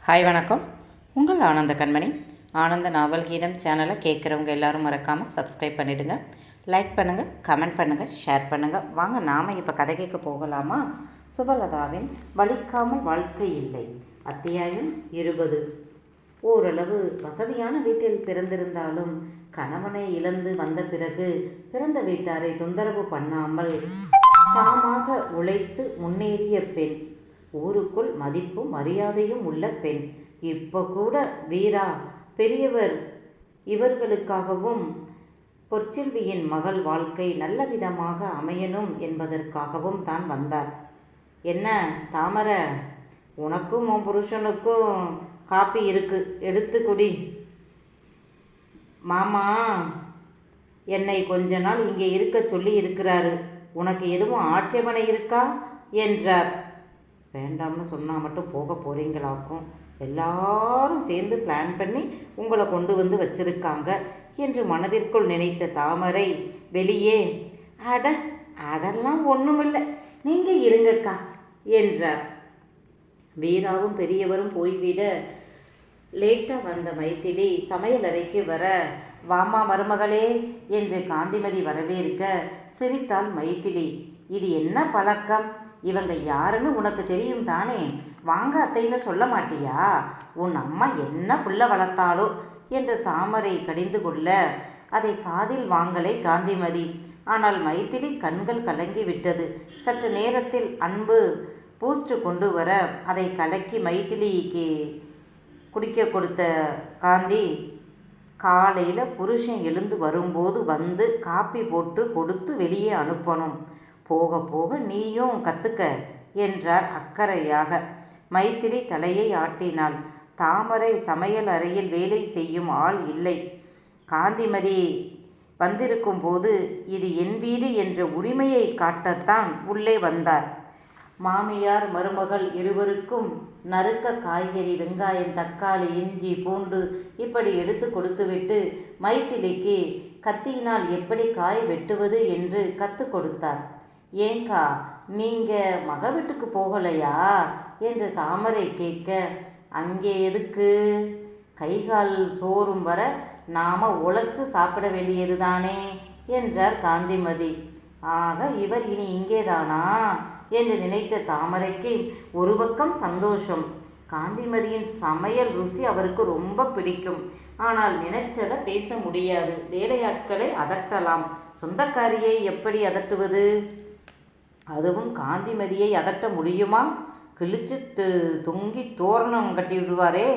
Hi வணக்கம். உங்கள் ஆனந்த கண்மணி. ஆனந்த நாவல் கீதம் சேனலை கேட்குறவங்க எல்லோரும் மறக்காமல் சப்ஸ்கிரைப் பண்ணிவிடுங்க. லைக் பண்ணுங்கள், கமெண்ட் பண்ணுங்கள், ஷேர் பண்ணுங்கள். வாங்க நாம் இப்போ கதை கேட்க போகலாமா? சுபலதாவின் வலிக்காமல் வாழ்க்கை இல்லை, அத்தியாயம் 20. ஓரளவு வசதியான வீட்டில் பிறந்திருந்தாலும் கணவனை இழந்து வந்த பிறகு பிறந்த வீட்டாரை தொந்தரவு பண்ணாமல் தாமாக உழைத்து முன்னேறிய பெண், ஊருக்குள் மதிப்பும் மரியாதையும் உள்ள பெண். இப்போ கூட வீரா பெரியவர் இவர்களுக்காகவும் பொற்செல்வியின் மகள் வாழ்க்கை நல்ல விதமாக அமையணும் என்பதற்காகவும் தான் வந்தார். என்ன தாமரை, உனக்கும் உன் புருஷனுக்கும் காப்பி இருக்கு, எடுத்து குடி. மாமா என்னை கொஞ்ச நாள் இங்கே இருக்க சொல்லி இருக்கிறாரு, உனக்கு எதுவும் ஆட்சேபனை இருக்கா என்றார். வேண்டாம்னு சொன்னால் மட்டும் போக போகிறீங்களாக்கும், எல்லாரும் சேர்ந்து பிளான் பண்ணி உங்களை கொண்டு வந்து வச்சிருக்காங்க என்று மனதிற்குள் நினைத்த தாமரை வெளியே, அட அதெல்லாம் ஒன்றுமில்லை, நீங்கள் இருங்கக்கா என்றார். வீராவும் பெரியவரும் போய்விட லேட்டாக வந்த மைத்திலி சமையலறைக்கு வர, வாமா மருமகளே என்று காந்திமதி வரவேற்க சிரித்தாள் மைத்திலி. இது என்ன பழக்கம்? இவங்க யாருன்னு உனக்கு தெரியும் தானே, வாங்க அத்தைன்னு சொல்ல மாட்டியா? உன் அம்மா என்ன புள்ள வளர்த்தாளோ என்று தாமரை கடிந்து கொள்ள அதை காதில் வாங்கலை காந்திமதி. ஆனால் மைத்திலி கண்கள் கலங்கி விட்டது. சற்று நேரத்தில் அன்பு பூஸ்ட் கொண்டு வர அதை கலக்கி மைத்திலிக்கு குடிக்க கொடுத்த காந்தி, காலையில் புருஷன் எழுந்து வரும்போது வந்து காப்பி போட்டு கொடுத்து வெளியே அனுப்பணும், போக போக நீயும் கற்றுக்க என்றார் அக்கறையாக. மைத்திலி தலையை ஆட்டினாள். தாமரை சமையல் அறையில் வேலை செய்யும் ஆள் இல்லை. காந்திமதி வந்திருக்கும் போது இது என் வீடு என்ற உரிமையை காட்டத்தான் உள்ளே வந்தார். மாமியார் மருமகள் இருவருக்கும் நறுக்க காய்கறி, வெங்காயம், தக்காளி, இஞ்சி, பூண்டு இப்படி எடுத்து கொடுத்துவிட்டு மைத்திலிக்கு கத்தியினால் எப்படி காய் வெட்டுவது என்று கற்றுக் கொடுத்தார். ஏங்கா, நீங்கள் மக வீட்டுக்கு போகலையா என்று தாமரை கேட்க, அங்கே எதுக்கு, கைகால் சோறும் வர நாம் உழைச்சி சாப்பிட வேண்டியது தானே என்றார் காந்திமதி. ஆக இவர் இனி இங்கேதானா என்று நினைத்த தாமரைக்கு ஒரு பக்கம் சந்தோஷம். காந்திமதியின் சமையல் ருசி அவருக்கு ரொம்ப பிடிக்கும். ஆனால் நினைச்சதை பேச முடியாது. வேலையாட்களை அதட்டலாம், சொந்தக்காரியை எப்படி அதட்டுவது? அதுவும் காந்திமதியை அதட்ட முடியுமா? கிழிச்சு தொங்கி தோரணம் கட்டி விடுவாரே.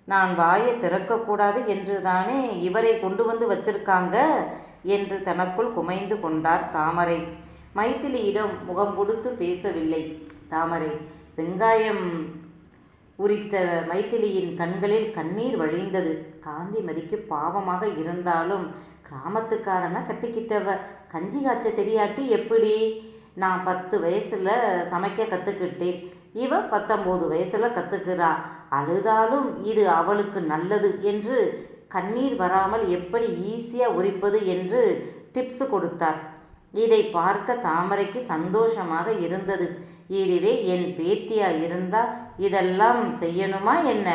நான் வாயை திறக்கக்கூடாது என்று தானே இவரை கொண்டு வந்து வச்சிருக்காங்க என்று தனக்குள் குமைந்து கொண்டார் தாமரை. மைத்திலியிடம் முகம் கொடுத்து பேசவில்லை தாமரை. வெங்காயம் உரித்த மைத்திலியின் கண்களில் கண்ணீர் வழிந்தது. காந்திமதிக்கு பாவமாக இருந்தாலும் கிராமத்துக்காரனை கட்டிக்கிட்டவ, கஞ்சி காய்ச்ச தெரியாட்டி எப்படி? நான் 10 வயசில் சமைக்க கற்றுக்கிட்டேன், இவ 19 வயசில் கற்றுக்கிறா. அழுதாலும் இது அவளுக்கு நல்லது என்று கண்ணீர் வராமல் எப்படி ஈஸியாக உரிப்பது என்று டிப்ஸ் கொடுத்தார். இதை பார்க்க தாமரைக்கு சந்தோஷமாக இருந்தது. இதுவே என் பேத்தியா இருந்தால் இதெல்லாம் செய்யணுமா என்ன?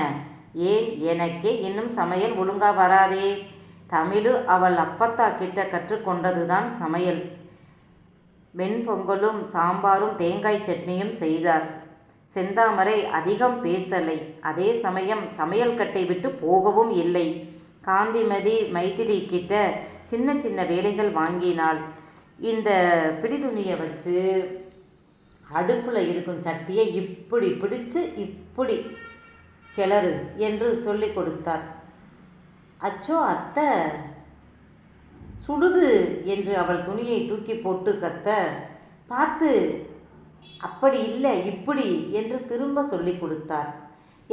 ஏன், எனக்கே இன்னும் சமையல் ஒழுங்காக வராதே. தமிழு அவள் அப்பத்தா கிட்ட கற்றுக்கொண்டது தான் சமையல். வெண்பொங்கலும் சாம்பாரும் தேங்காய் சட்னியும் செய்தார். செந்தாமரை அதிகம் பேசலை, அதே சமயம் சமையல் கட்டை விட்டு போகவும் இல்லை. காந்திமதி மைத்திலி கிட்ட சின்ன சின்ன வேலைகள் வாங்கினாள். இந்த பிடிதுணியை வச்சு அடுப்பில் இருக்கும் சட்டியை இப்படி பிடிச்சு இப்படி கிளறு என்று சொல்லி கொடுத்தார். அச்சோ அத்தை, சுடுது என்று அவள் துணியை தூக்கி போட்டு கத்த, பார்த்து, அப்படி இல்லை இப்படி என்று திரும்ப சொல்லி கொடுத்தார்.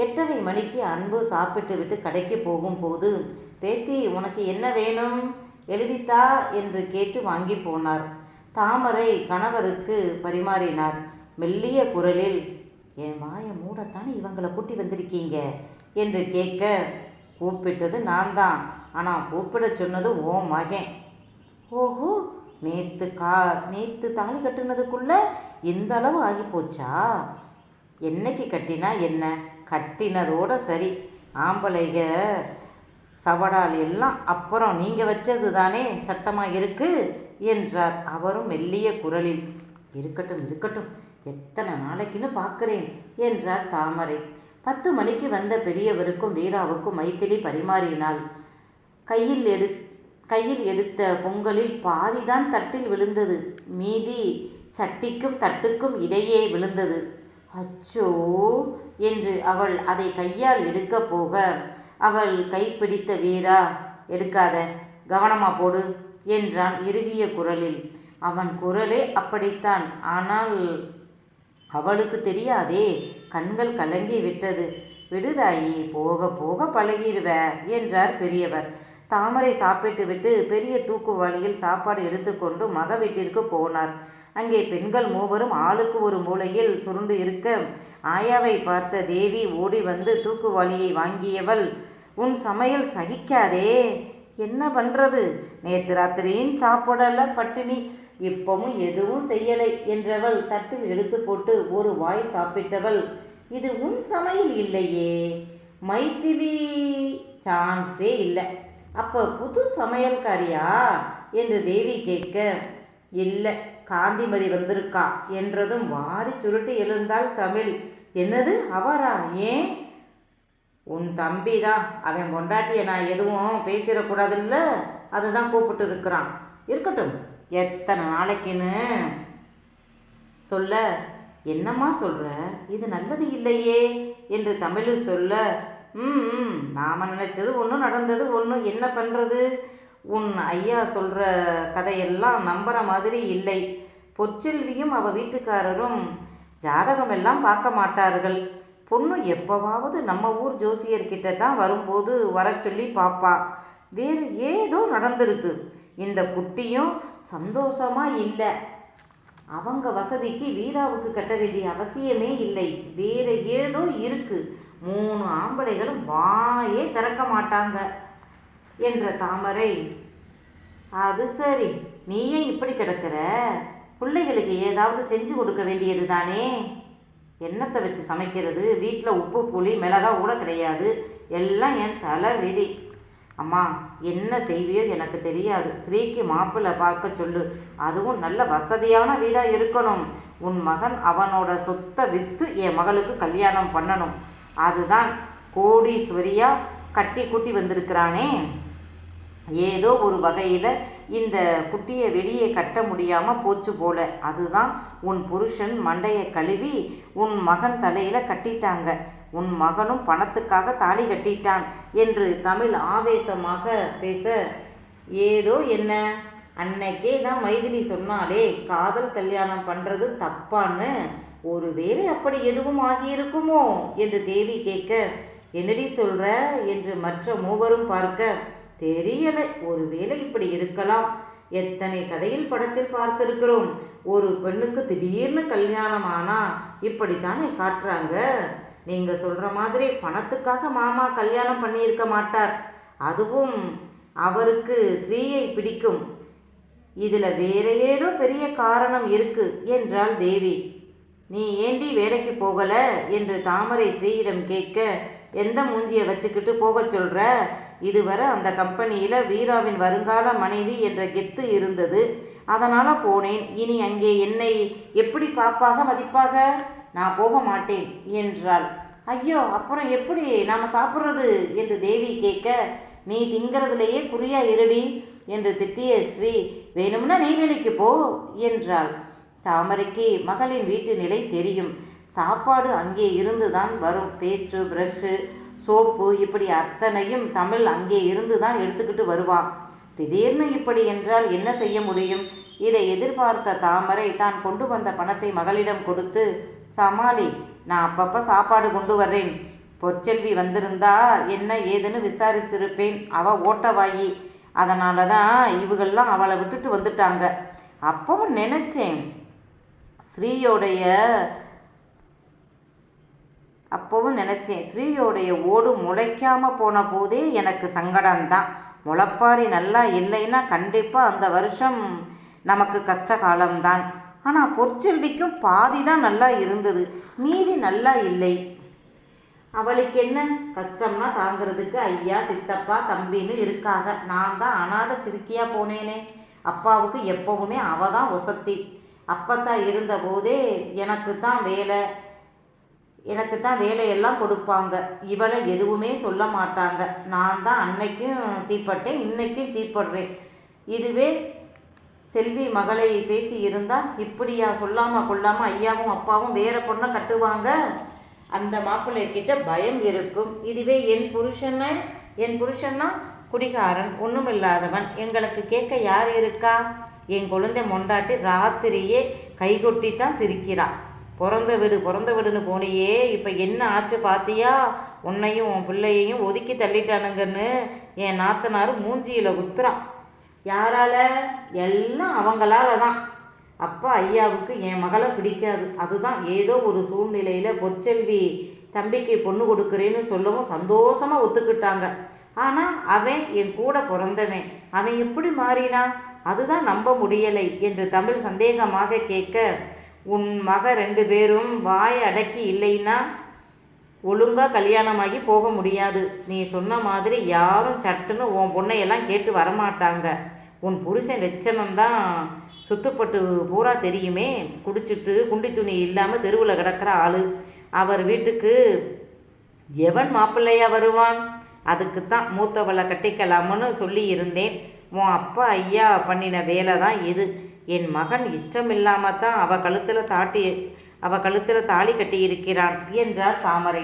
8:30 மணிக்கு அன்பு சாப்பிட்டு விட்டு கடைக்கு போகும்போது, பேத்தி உனக்கு என்ன வேணும், எழுதித்தா என்று கேட்டு வாங்கி போனார். தாமரை கணவருக்கு பரிமாறினார். மெல்லிய குரலில், என் வாயை மூடத்தானே இவங்களை கூட்டி வந்திருக்கீங்க என்று கேட்க, கூப்பிட்டது நான் தான், ஆனால் கூப்பிட சொன்னது ஓ மகன். ஓஹோ, நேற்று தாலி கட்டுனதுக்குள்ளே இந்த அளவு ஆகி போச்சா? என்னைக்கு கட்டினா என்ன, கட்டினதோட சரி. ஆம்பளைக சவடால் எல்லாம் அப்புறம் நீங்கள் வச்சது தானே சட்டமாக இருக்கு என்றார். அவரும் மெல்லிய குரலில், இருக்கட்டும் இருக்கட்டும், எத்தனை நாளைக்குன்னு பார்க்குறேன் என்றார் தாமரை. 10 மணிக்கு வந்த பெரியவருக்கும் வீராவுக்கும் மைத்திலி பரிமாறினாள். கையில் எடுத்த பொங்கலில் பாதிதான் தட்டில் விழுந்தது. மீதி சட்டிக்கும் தட்டுக்கும் இடையே விழுந்தது. அச்சோ என்று அவள் அதை கையால் எடுக்கப் போக அவள் கைப்பிடித்த வீரா, எடுக்காத, கவனமா போடு என்றான் இறுகிய குரலில். அவன் குரலே அப்படித்தான். ஆனால் அவளுக்கு தெரியாதே. கண்கள் கலங்கி விட்டது. விடுதாயி, போக போக பழகிடுவ என்றார் பெரியவர். தாமரை சாப்பிட்டு விட்டு பெரிய தூக்குவாளியில் சாப்பாடு எடுத்துக்கொண்டு மக வீட்டிற்கு போனார். அங்கே பெண்கள் மூவரும் ஆளுக்கு ஒரு மூலையில் சுருண்டு இருக்க ஆயாவை பார்த்த தேவி ஓடி வந்து தூக்குவாளியை வாங்கியவள், உன் சமையல் சகிக்காதே, என்ன பண்ணுறது, நேற்று ராத்திரியும் சாப்பிடல, பட்டினி, இப்பவும் எதுவும் செய்யலை என்றவள் தட்டில் எடுத்து போட்டு ஒரு வாய் சாப்பிட்டவள், இது உன் சமையல் இல்லையே மைத்திலி, சான்ஸே இல்லை. அப்போ புது சமையல்காரியா என்று தேவி கேட்க, இல்லை, காந்திமதி வந்திருக்கா என்றதும் வாரி சுருட்டி எழுந்தாள் தமிழ். என்னது, அவரா? ஏன்? உன் தம்பி தான், அவன் பொண்டாட்டியை நான் எதுவும் பேசிடக்கூடாதுல்ல, அதுதான் கூப்பிட்டு இருக்கிறான். இருக்கட்டும், எத்தனை நாளைக்குன்னு சொல்ல. என்னம்மா சொல்கிற, இது நல்லது இல்லையே என்று தமிழ் சொல்ல, நாம் நினச்சது ஒன்று, நடந்தது ஒன்று, என்ன பண்ணுறது, உன் ஐயா சொல்கிற கதையெல்லாம் நம்புகிற மாதிரி இல்லை. பொற்செல்வியும் அவள் வீட்டுக்காரரும் ஜாதகமெல்லாம் பார்க்க மாட்டார்கள். பொண்ணு எப்போவாவது நம்ம ஊர் ஜோசியர்கிட்ட தான் வரும்போது வர சொல்லி பாப்பா. வேறு ஏதோ நடந்திருக்கு. இந்த குட்டியும் சந்தோஷமாக இல்லை. அவங்க வசதிக்கு வீராவுக்கு கட்ட வேண்டிய அவசியமே இல்லை. வேறு ஏதோ இருக்கு. 3 ஆம்பளைகளும் வாயே திறக்க மாட்டாங்க என்ற தாமரை, அது சரி, நீயே இப்படி கிடக்கிற, பிள்ளைகளுக்கு ஏதாவது செஞ்சு கொடுக்க வேண்டியது தானே. என்னத்தை வச்சு சமைக்கிறது, வீட்டில் உப்பு புளி மிளகா கூட கிடையாது, எல்லாம் என் தலை விதி. அம்மா, என்ன செய்வியோ எனக்கு தெரியாது. ஸ்ரீக்கு மாப்பிள்ளை பார்க்க சொல்லு, அதுவும் நல்ல வசதியான வீடாக இருக்கணும். உன் மகன் அவனோட சொத்தை விற்று என் மகளுக்கு கல்யாணம் பண்ணணும். அதுதான் கோடீஸ்வரியா கட்டி குட்டி வந்திருக்கிறானே. ஏதோ ஒரு வகையில் இந்த குட்டியை வெளியே கட்ட முடியாமல் போச்சு போல. அதுதான் உன் புருஷன் மண்டையை கழுவி உன் மகன் தலையில் கட்டிட்டாங்க. உன் மகனும் பணத்துக்காக தாலி கட்டிட்டான் என்று தமிழ் ஆவேசமாக பேச, ஏதோ என்ன, அன்னைக்கே தான் மைதிலி சொன்னாலே காதல் கல்யாணம் பண்ணுறது தப்பான்னு, ஒருவேளை அப்படி எதுவும் ஆகியிருக்குமோ என்று தேவி கேட்க, என்னடி சொல்கிற என்று மற்ற மூவரும் பார்க்க, தெரியலை, ஒருவேளை இப்படி இருக்கலாம். எத்தனை கதையில் படத்தில் பார்த்திருக்கிறோம். ஒரு பெண்ணுக்கு திடீர்னு கல்யாணம் ஆனால் இப்படித்தானே காட்டுறாங்க. நீங்கள் சொல்கிற மாதிரி பணத்துக்காக மாமா கல்யாணம் பண்ணியிருக்க மாட்டார். அதுவும் அவருக்கு ஸ்ரீயை பிடிக்கும். இதில் வேற ஏதோ பெரிய காரணம் இருக்கு என்றாள் தேவி. நீ ஏண்டி வேலைக்கு போகலை என்று தாமரை ஸ்ரீயிடம் கேட்க, எந்த மூஞ்சியை வச்சுக்கிட்டு போக சொல்கிற? இதுவரை அந்த கம்பெனியில் வீராவின் வருங்கால மனைவி என்ற கெத்து இருந்தது, அதனால் போனேன். இனி அங்கே என்னை எப்படி பாப்பாக மதிப்பாக? நான் போக மாட்டேன் என்றாள். ஐயோ, அப்புறம் எப்படி நாம் சாப்பிட்றது என்று தேவி கேட்க, நீ திங்கிறதுலையே குறியா இருடி என்று திட்டிய ஸ்ரீ, வேணும்னா நீ வேலைக்கு போ என்றாள். தாமரைக்கு மகளின் வீட்டு நிலை தெரியும். சாப்பாடு அங்கே இருந்து தான் வரும். பேஸ்ட்டு, ப்ரஷ்ஷு, சோப்பு, இப்படி அத்தனையும் தமிழ் அங்கே இருந்து தான் எடுத்துக்கிட்டு வருவான். திடீர்னு இப்படி என்றால் என்ன செய்ய முடியும்? இதை எதிர்பார்த்த தாமரை தான் கொண்டு வந்த பணத்தை மகளிடம் கொடுத்து, சமாளி, நான் அப்பப்போ சாப்பாடு கொண்டு வர்றேன். பொற்செல்வி வந்திருந்தா என்ன ஏதுன்னு விசாரிச்சிருப்பேன். அவள் ஓட்டவாயி, அதனால தான் இவங்கெல்லாம் அவளை விட்டுட்டு வந்துட்டாங்க. அப்பவும் நினச்சேன் ஸ்ரீயோடைய ஓடு முளைக்காமல் போன போதே எனக்கு சங்கடம்தான். முளைப்பாரி நல்லா இல்லைன்னா கண்டிப்பாக அந்த வருஷம் நமக்கு கஷ்ட காலம்தான். ஆனால் பொற்செல்விக்கும் பாதி தான் நல்லா இருந்தது, மீதி நல்லா இல்லை. அவளுக்கு என்ன கஷ்டம்னா தாங்கிறதுக்கு ஐயா சித்தப்பா தம்பின்னு இருக்காக. நான் தான் அனாதை சிறுக்கியாக போனேனே. அப்பாவுக்கு எப்போவுமே அவள் தான் ஒசத்தி. அப்பத்தா இருந்தபோதே எனக்கு தான் வேலையெல்லாம் கொடுப்பாங்க. இவளை எதுவுமே சொல்ல மாட்டாங்க. நான் தான் அன்னைக்கும் சீப்பட்டேன், இன்னைக்கும் சீப்படுறேன். இதுவே செல்வி மகளை பேசி இருந்தால் இப்படியா சொல்லாமல் கொள்ளாமல் ஐயாவும் அப்பாவும் வேற பொண்ணை கட்டுவாங்க? அந்த மாப்பிள்ளைக்கிட்ட பயம் இருக்கும். இதுவே என் புருஷன்னா குடிகாரன், ஒன்றுமில்லாதவன். எங்களுக்கு கேட்க யார் இருக்கா? என் குழந்தை மொண்டாட்டி ராத்திரியே கைகொட்டி தான் சிரிக்கிறா. பிறந்த வீடுன்னு போனியே, இப்போ என்ன ஆச்சு பார்த்தியா? உன்னையும் உன் பிள்ளையையும் ஒதுக்கி தள்ளிட்டானுங்கன்னு என் நாத்தனார் மூஞ்சியில் குத்துறா. யாரால? எல்லாம் அவங்களால தான். அப்பா ஐயாவுக்கு என் மகளை பிடிக்காது. அதுதான் ஏதோ ஒரு சூழ்நிலையில் பொற்செல்வி தம்பிக்கு பொண்ணு கொடுக்குறேன்னு சொல்லவும் சந்தோஷமாக ஒத்துக்கிட்டாங்க. ஆனால் அவன் என் கூட பிறந்தவன், அவன் எப்படி மாறினான்? அதுதான் நம்ப முடியலை என்று தமிழ் சந்தேகமாக கேட்க, உன் மக 2 பேரும் வாயை அடக்கி இல்லைன்னா ஒழுங்காக கல்யாணமாகி போக முடியாது. நீ சொன்ன மாதிரி யாரும் சட்டுன்னு உன் பொண்ணையெல்லாம் கேட்டு வரமாட்டாங்க. உன் புருஷன் லட்சணம்தான் சுத்துப்பட்டு பூரா தெரியுமே. குடிச்சிட்டு குண்டி துணி இல்லாமல் தெருவில் கிடக்கிற ஆள். அவர் வீட்டுக்கு எவன் மாப்பிள்ளையா வருவான்? அதுக்குத்தான் மூத்தவளை கட்டிக்கலாம்னு சொல்லி இருந்தேன். உன் அப்பா ஐயா பண்ணின வேலை தான் இது. என் மகன் இஷ்டமில்லாமல் தான் அவ கழுத்தில் தாலி கட்டியிருக்கிறான் என்றார் தாமரை.